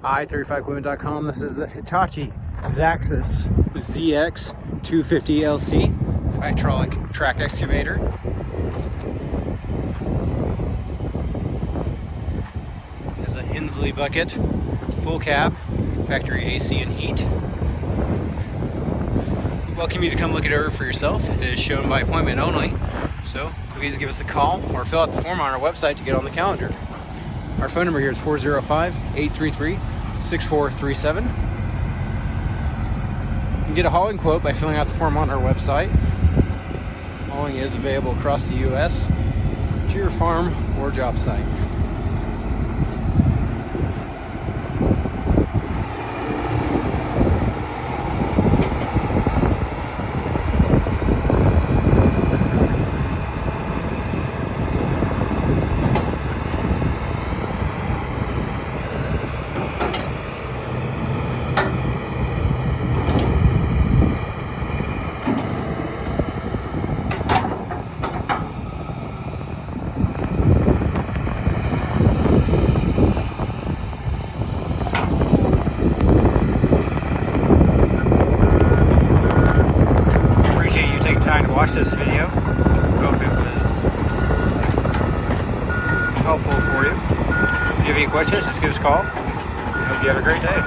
i35equipment.com. This is the Hitachi ZX250LC hydraulic track excavator. Has a Hensley bucket, full cab, factory AC and heat. We welcome you to come look it over for yourself. It is shown by appointment only, so please give us a call or fill out the form on our website to get on the calendar. Our phone number here is 405-833-6437. You can get a hauling quote by filling out the form on our website. Hauling is available across the U.S. to your farm or job site. Watch this video. Hope it was helpful for you. If you have any questions, just give us a call. I hope you have a great day.